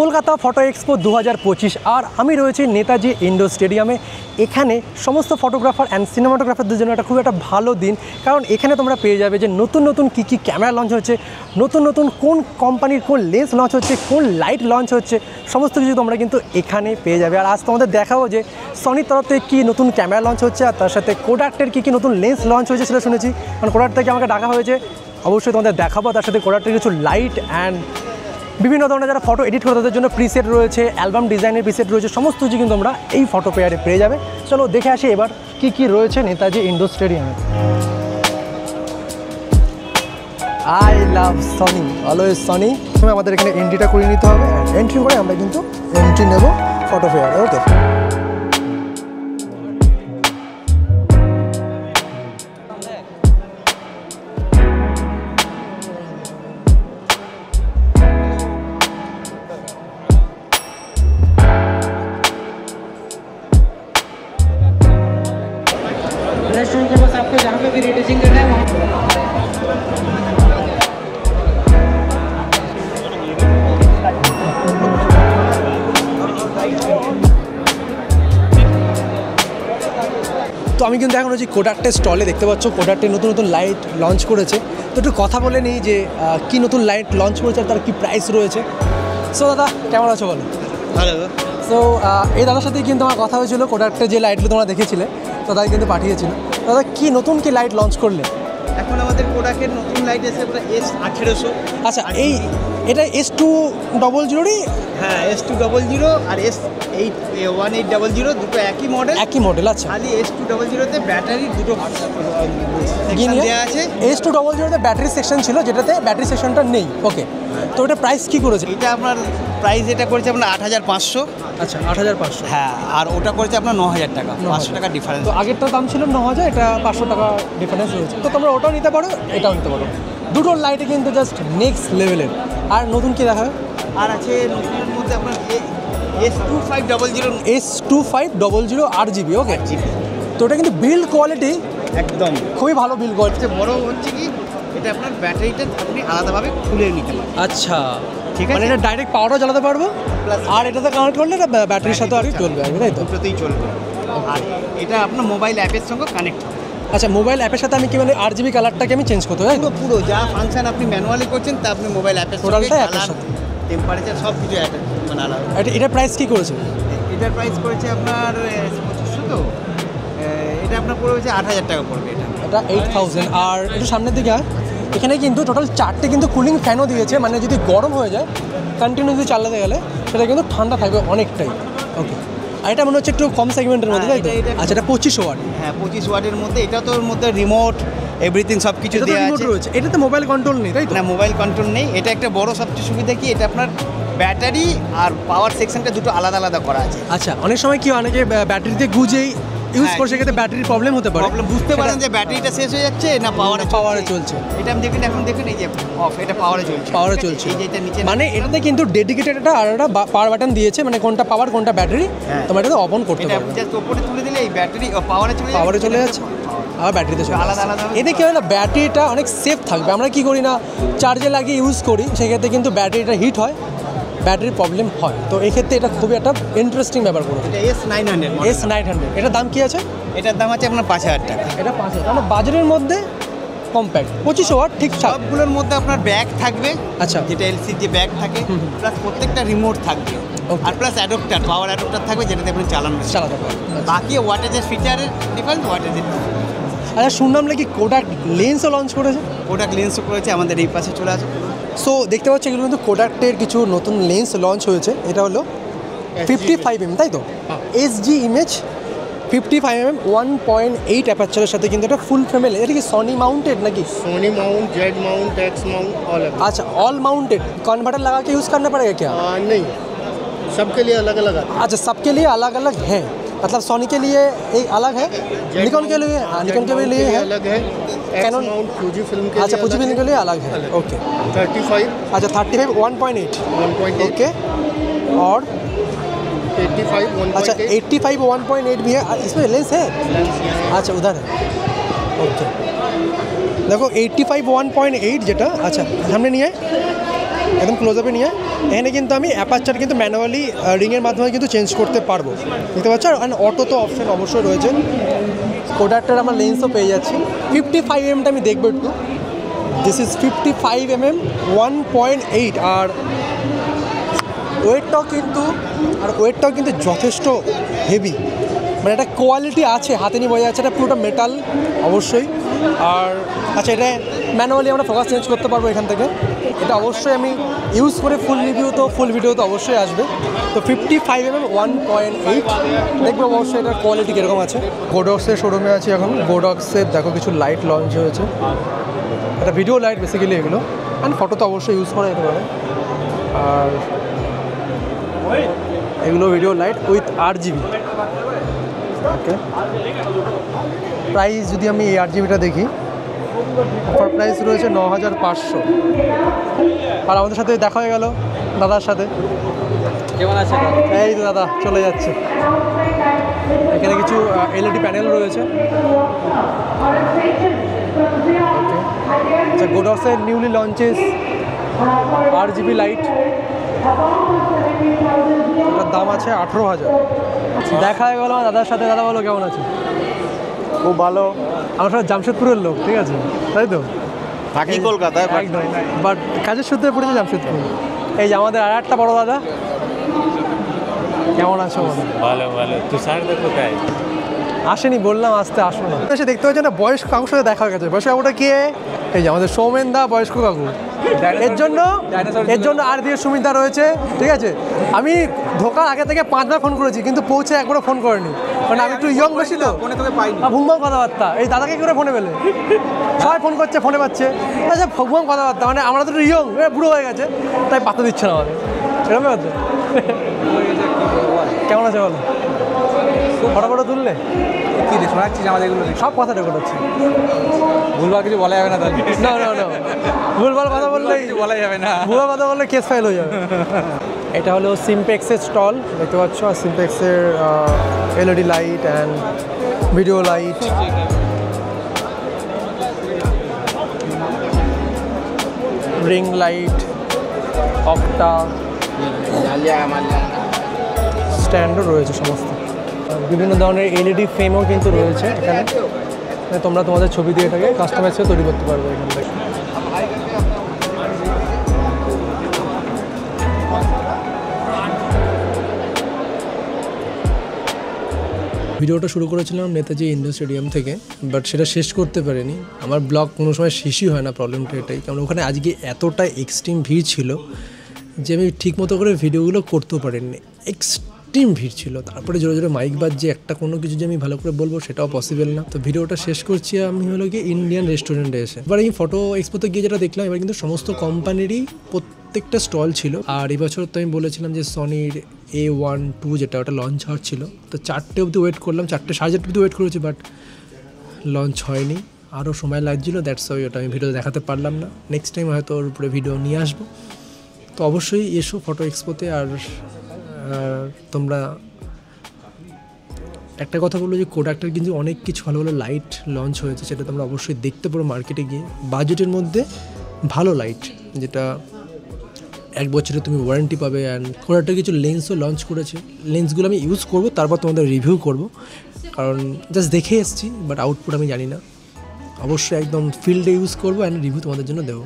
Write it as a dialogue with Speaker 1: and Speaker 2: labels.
Speaker 1: Kolkata photo expo 2025 আর আমি রয়েছি Netaji indoor স্টেডিয়ামে। এখানে সমস্ত ফটোগ্রাফার অ্যান্ড সিনেমাটোগ্রাফারদের জন্য খুব একটা ভালো দিন, কারণ এখানে তোমরা পেয়ে যাবে যে নতুন নতুন কী কী ক্যামেরা লঞ্চ হচ্ছে, নতুন নতুন কোন কোম্পানির কোন লেন্স লঞ্চ হচ্ছে, কোন লাইট লঞ্চ হচ্ছে, সমস্ত কিছু তোমরা কিন্তু এখানে পেয়ে যাবে। আর আজ তোমাদের দেখাবো যে সনির তরফ থেকে কী নতুন ক্যামেরা লঞ্চ হচ্ছে, আর তার সাথে কোডাকের কী কী নতুন লেন্স লঞ্চ হয়েছে সেটা শুনেছি, কারণ কোডাক থেকে আমাকে ডাকা হয়েছে। অবশ্যই তোমাদের দেখাবো। তার সাথে কোডাকের কিছু লাইট অ্যান্ড বিভিন্ন ধরনের যারা ফটো এডিট করে তাদের জন্য প্রিসেট রয়েছে, অ্যালবাম ডিজাইনের প্রিসেট রয়েছে, সমস্ত কিছু কিন্তু আমরা এই ফটো পেয়ারে পেয়ে যাবে। চলো দেখে আসি এবার কি কি রয়েছে নেতাজি ইন্ডোর স্টেডিয়ামে। I love Sony, always Sony. আমাদের এখানে এন্ট্রিটা করে নিতে হবে, এন্ট্রি করে আমরা কিন্তু এন্ট্রি নেব ফটো পেয়ারে। ওকে,
Speaker 2: रेस्टोरेंट के पास आपको जहाँ पे भी रिटेजिंग करना है वहाँ
Speaker 1: তো আমি কিন্তু এখন হচ্ছে কোডাকের স্টলে, দেখতে পাচ্ছ কোডাকের নতুন নতুন লাইট লঞ্চ করেছে। তো একটু কথা বলে নিই যে কি নতুন লাইট লঞ্চ করেছে আর তার কী প্রাইস রয়েছে। সো দাদা কেমন আছো বলো?
Speaker 3: ভালো।
Speaker 1: সো এই দাদার সাথেই কিন্তু আমার কথা হয়েছিল, কোডাকের যে লাইটগুলো তোমরা দেখেছিলে তো তাই কিন্তু পাঠিয়েছিল। দাদা কি নতুন কি লাইট লঞ্চ করলে?
Speaker 3: এখন আমাদের কোডাকের নতুন লাইট এসে S1800।
Speaker 1: আচ্ছা, এটা S200
Speaker 3: হ্যাঁ, S200 আর S1800 দুটো একই মডেল।
Speaker 1: আচ্ছা,
Speaker 3: খালি S200 ব্যাটারির দুটো সেকশন দেওয়া আছে।
Speaker 1: S200 ব্যাটারি সেকশন ছিল, যেটাতে ব্যাটারি সেকশনটা নেই। ওকে, তো এটা প্রাইস কি করেছে?
Speaker 3: এটা আপনার প্রাইস এটা করেছে আপনার 8500।
Speaker 1: আচ্ছা, 8500।
Speaker 3: হ্যাঁ, আর ওটা করেছে আপনার 9000 টাকা, 500 টাকা ডিফারেন্স।
Speaker 1: তো আগেরটার দাম ছিল 9000, এটা 500 টাকা ডিফারেন্স রয়েছে। তো তোমরা ওটাও নিতে পারো, এটাও নিতে পারো। দুটোর লাইটে কিন্তু জাস্ট নেক্সট লেভেলের। আর নতুন কি দেখা?
Speaker 3: আর আছে নতুনের মধ্যে আপনার
Speaker 1: S2500 RGB। ওকে, তো এটা কিন্তু বিল্ড কোয়ালিটি
Speaker 3: একদম
Speaker 1: খুবই ভালো বিল্ড কোয়ালিটি।
Speaker 3: বড় হচ্ছে কি, এটা আপনার ব্যাটারিটা আপনি আলাদাভাবে খুলে নিতে পারেন।
Speaker 1: আচ্ছা,
Speaker 3: ঠিক আছে,
Speaker 1: মানে এটা ডাইরেক্ট পাওয়ারও জ্বালাতে পারবো, আর এটাতে কানেক্ট করলে এটা ব্যাটারির সাথে আর চলবে, তাই তো?
Speaker 3: দুটোতেই চলবে। আর এটা আপনার মোবাইল অ্যাপের সঙ্গে কানেক্ট হবে।
Speaker 1: আচ্ছা, মোবাইল অ্যাপের সাথে আমি কি মানে RGB কালারটাকে আমি চেঞ্জ করতে হবে?
Speaker 3: পুরো যা ফাংশন আপনি ম্যানুয়ালি করছেন তা আপনি মোবাইল অ্যাপের সঙ্গে কালার, টেম্পারেচার সব কিছু মানে আলাদা।
Speaker 1: এটার প্রাইস কি করেছে?
Speaker 3: এটার প্রাইস করেছে আপনার 2500। তো এটা আপনার পড়ে হচ্ছে 8000 টাকা পড়বে।
Speaker 1: এটা 8000। আর একটু সামনের দিকে এখানে কিন্তু টোটাল 4টে কিন্তু কুলিং ফ্যানও দিয়েছে, মানে যদি গরম হয়ে যায় কন্টিনিউ যদি চালাতে গেলে সেটা কিন্তু ঠান্ডা থাকবে অনেকটাই। ওকে, আর এটা মনে হচ্ছে একটু কম সেগমেন্টের মধ্যে, তাই তো? আচ্ছা, এটা 25 ওয়াট।
Speaker 3: হ্যাঁ, 25 ওয়াটের মধ্যে। এটা তো ওর মধ্যে রিমোট এভরিথিং সব কিছু দেওয়া আছে।
Speaker 1: এটাতে মোবাইল কন্ট্রোল নেই, তাই তো?
Speaker 3: না, মোবাইল কন্ট্রোল নেই। এটা একটা বড় সবচেয়ে সুবিধা কি, এটা আপনার ব্যাটারি আর পাওয়ার সেকশনটা দুটো আলাদা আলাদা করা আছে।
Speaker 1: আচ্ছা, অনেক সময় কি অনেকে ব্যাটারিতে গুজেই ইউজ করে, সেক্ষেত্রে ব্যাটারির প্রবলেম হতে পারে।
Speaker 3: বুঝতে পারেন যে ব্যাটারিটা শেষ হয়ে যাচ্ছে না পাওয়ারে
Speaker 1: চলছে।
Speaker 3: এটা আমি দেখুন, এখন দেখুন এই যে অফ, এটা পাওয়ারে চলছে। এই যে এটা নিচে,
Speaker 1: মানে এটাতে কিন্তু ডেডিকেটেড একটা আর একটা পাওয়ার বাটন দিয়েছে, মানে কোনটা পাওয়ার কোনটা ব্যাটারি তোমরা এটাতে অন করতে পারো।
Speaker 3: এটা জাস্ট উপরে তুলে দিলে এই ব্যাটারি পাওয়ারে চলে যাচ্ছে,
Speaker 1: আবার ব্যাটারিতে চলে
Speaker 3: আলাদা আলাদা।
Speaker 1: এতে কি হয় না, ব্যাটারিটা অনেক সেফ থাকবে। আমরা কি করি না, চার্জে লাগিয়ে ইউজ করি, সেক্ষেত্রে কিন্তু ব্যাটারিটা হিট হয়, ব্যাটারির প্রবলেম হয়। তো এই ক্ষেত্রে এটা খুবই একটা ইন্টারেস্টিং ব্যাপার করে।
Speaker 3: এটা S900।
Speaker 1: এটার দাম কি আছে?
Speaker 3: এটার দাম আছে আপনার 5000 টাকা।
Speaker 1: এটা 5000, মানে বাজারের মধ্যে কম্প্যাক্ট 25 ওয়াট ঠিক
Speaker 3: সবগুলোর মধ্যে আপনার ব্যাগ থাকবে।
Speaker 1: আচ্ছা,
Speaker 3: যেটা এলসি যে ব্যাগ থাকে, প্লাস প্রত্যেকটা রিমোট থাকবে, আর প্লাস অ্যাডাপ্টার, পাওয়ার অ্যাডাপ্টার থাকবে, যেটাতে আপনি চালাতে পারবেন। বাকি ওয়াটেজের ফিচারের ডিফারেন্স, ওয়াটেজের।
Speaker 1: আচ্ছা, শুনলাম নাকি কোডাক লেন্সও লঞ্চ করেছে?
Speaker 3: কোডাক লেন্সও করেছে, আমাদের এই পাশে চলে আসে।
Speaker 1: সো দেখতে পাচ্ছি এগুলো কিন্তু কোডাকের কিছু নতুন লেন্স লঞ্চ হয়েছে। এটা হলো 55mm, তাই তো? SG ইমেজ 55mm 1.8 অ্যাপারচারের সাথে কিন্তু এটা ফুল ফ্রেমেল। এটা কি সনি মাউন্টেড নাকি?
Speaker 4: Sony mount, Z mount, X mount, all अलग।
Speaker 1: अच्छा, ऑल माउंटेड। कन्वर्टर लगा के यूज़ करना पड़ेगा क्या?
Speaker 4: नहीं, सबके लिए अलग अलग आता
Speaker 1: अच्छा, सबके लिए अलग अलग है, मतलब सोनी के लिए एक अलग है, निकॉन के लिए, निकॉन के लिए है
Speaker 4: अलग है,
Speaker 1: कैनन
Speaker 4: माउंट फूजी फिल्म के
Speaker 1: अच्छा,
Speaker 4: लिए
Speaker 1: फूजी फिल्म के लिए अलग है। ओके,
Speaker 4: 35
Speaker 1: अच्छा 35 1.8 ओके, और
Speaker 4: 85
Speaker 1: अच्छा
Speaker 4: 1.8
Speaker 1: 85 1.8 भी है। इसमें लेंस है? अच्छा, उधर है। ओके, देखो 85 1.8 যেটা, আচ্ছা সামনে নিয়ে একদম ক্লোজ আপে নিয়ে এখানে কিন্তু আমি অ্যাপারচার কিন্তু ম্যানুয়ালি রিংয়ের মাধ্যমে কিন্তু চেঞ্জ করতে পারবো, দেখতে পাচ্ছ। আর অটো তো অপশন অবশ্যই রয়েছে। কোডাকটার আমার লেন্সও পেয়ে যাচ্ছি। 55mm আমি দেখবো একটু। দিস ইজ 55mm 1.8 আর ওয়েটটাও কিন্তু যথেষ্ট হেভি, মানে একটা কোয়ালিটি আছে, হাতে নিয়ে বোঝা যাচ্ছে এটা পুরোটা মেটাল অবশ্যই। আর আচ্ছা, এটা ম্যানুয়ালি আমরা ফোকাস চেঞ্জ করতে পারবো এখান থেকে। এটা অবশ্যই আমি ইউজ করে ফুল ভিডিও তো অবশ্যই আসবে। তো 55mm 1.8 দেখবো অবশ্যই এটার কোয়ালিটি কীরকম আছে। গোডক্সের শোরুমে আছি এখন। গোডক্সের দেখো কিছু লাইট লঞ্চ হয়েছে, এটা ভিডিও লাইট বেসিক্যালি এগুলো, অ্যান্ড ফটো তো অবশ্যই ইউজ করা যেতে পারে। আর এগুলো video light with RGB। Okay, price যদি আমি এই RGBটা দেখি, অফার প্রাইস রয়েছে 9500। আর আমাদের সাথে দেখা হয়ে গেল দাদার সাথে।
Speaker 3: কেমন আছে?
Speaker 1: এই তো দাদা চলে যাচ্ছে। এখানে কিছু LED প্যানেল রয়েছে। আচ্ছা, গোডক্সের নিউলি লঞ্চেস RGB লাইট, এটার দাম আছে 18000। দেখা হয়ে গেল দাদার সাথে। দাদা বলো কেমন আছে?
Speaker 3: খুব ভালো।
Speaker 1: আমার সাথে জামশেদপুরের লোক, ঠিক আছে, তাই তো?
Speaker 3: থাকি কলকাতায়,
Speaker 1: একদম, বাট কাজের সূত্রে পড়েছে জামশেদপুর। এই যে আমাদের আর একটা বড় দাদা, কেমন আছো?
Speaker 5: ভালো ভালো। তুষার দেখো তাই
Speaker 1: আসেনি, বললাম আসতে, আসো না। এসে দেখতে পাচ্ছি না বয়স্ক কাকুর সাথে দেখা হয়ে গেছে। বয়স্ক কাকুটা কে? এই যে আমাদের সৌমেন দা, বয়স্ক কাকু। এর জন্য আর দিয়ে সুমিতা রয়েছে, ঠিক আছে। আমি ঢোকার আগে থেকে 5বার ফোন করেছি, কিন্তু পৌঁছে একবারও ফোন করেনি, মানে আমি একটু ইয়ং বেশি তো, ভুমভাম কথাবার্তা। এই দাদাকে করে ফোনে পেলে সবাই ফোন করছে, ফোনে পাচ্ছে, আচ্ছা ভুমভাম কথাবার্তা, মানে আমরা তো একটু ইয়ং, বুড়ো হয়ে গেছে, তাই পাত্তা দিচ্ছে না আমাদের। এরকম হচ্ছে। কেমন আছে বলো? ফটো তুললে
Speaker 3: কি শোনাচ্ছিস আমাদের এগুলো?
Speaker 1: সব কথা রেকর্ড হচ্ছে।
Speaker 3: ভুলভাল কিছু বলা যাবে না তাহলে।
Speaker 1: না ভুলভাল কথা বললেই
Speaker 3: বলা যাবে না,
Speaker 1: ভুলভাল কথা বললে কেস ফাইল হয়ে যাবে। এটা হলো সিম্পেক্সের স্টল, দেখতে পাচ্ছ। আর সিম্পেক্সের LED light and video light, ring light, octa, স্ট্যান্ডও রয়েছে সমস্ত। বিভিন্ন ধরনের LED ফ্রেমও কিন্তু রয়েছে এখানে। তোমরা তোমাদের ছবি দিয়ে এটাকে কাস্টমাইজে তৈরি করতে পারবে এখান থেকে। ভিডিওটা শুরু করেছিলাম নেতাজি ইন্ডোর স্টেডিয়াম থেকে, বাট সেটা শেষ করতে পারিনি। আমার ব্লগ কোনো সময় শেষই হয় না, প্রবলেমটা এটাই। কারণ ওখানে আজকে এতটা এক্সট্রিম ভিড় ছিল যে আমি ঠিকমতো করে ভিডিওগুলো করতেও পারিনি। এক্সট্রিম ভিড় ছিল, তারপরে জোরে জোরে মাইক বাজছে, একটা কোনো কিছু যে আমি ভালো করে বলবো সেটাও পসিবল না। তো ভিডিওটা শেষ করছি আমি হলো গিয়ে ইন্ডিয়ান রেস্টুরেন্টে এসে। এবার এই ফটো এক্সপোতে গিয়ে যেটা দেখলাম, এবার কিন্তু সমস্ত কোম্পানিরই প্রত্যেকটা স্টল ছিল। আর এবছর তো আমি বলেছিলাম যে সনির A12 যেটা, ওটা লঞ্চ হওয়ার ছিল। তো 4টে অবধি ওয়েট করলাম, 4টে সাড়ে 4টে অবধি ওয়েট করেছি, বাট লঞ্চ হয়নি, আরও সময় লাগছিলো। দ্যাটস ওয়াই ওটা আমি ভিডিও দেখাতে পারলাম না। নেক্সট টাইম হয়তো ওর উপরে ভিডিও নিয়ে আসবো। তো অবশ্যই এসো ফটো এক্সপোতে। আর তোমরা একটা কথা বললো যে কোডাকটার কিন্তু অনেক কিছু ভালো ভালো লাইট লঞ্চ হয়েছে, সেটা তোমরা অবশ্যই দেখতে পারো মার্কেটে গিয়ে। বাজেটের মধ্যে ভালো লাইট, যেটা 1 বছরে তুমি ওয়ারেন্টি পাবে। অ্যান্ড কোডাকটার কিছু লেন্সও লঞ্চ করেছে, লেন্সগুলো আমি ইউজ করবো, তারপর তোমাদের রিভিউ করব, কারণ জাস্ট দেখে এসেছি, বাট আউটপুট আমি জানি না। অবশ্যই একদম ফিল্ডে ইউজ করবো অ্যান্ড রিভিউ তোমাদের জন্য দেবো।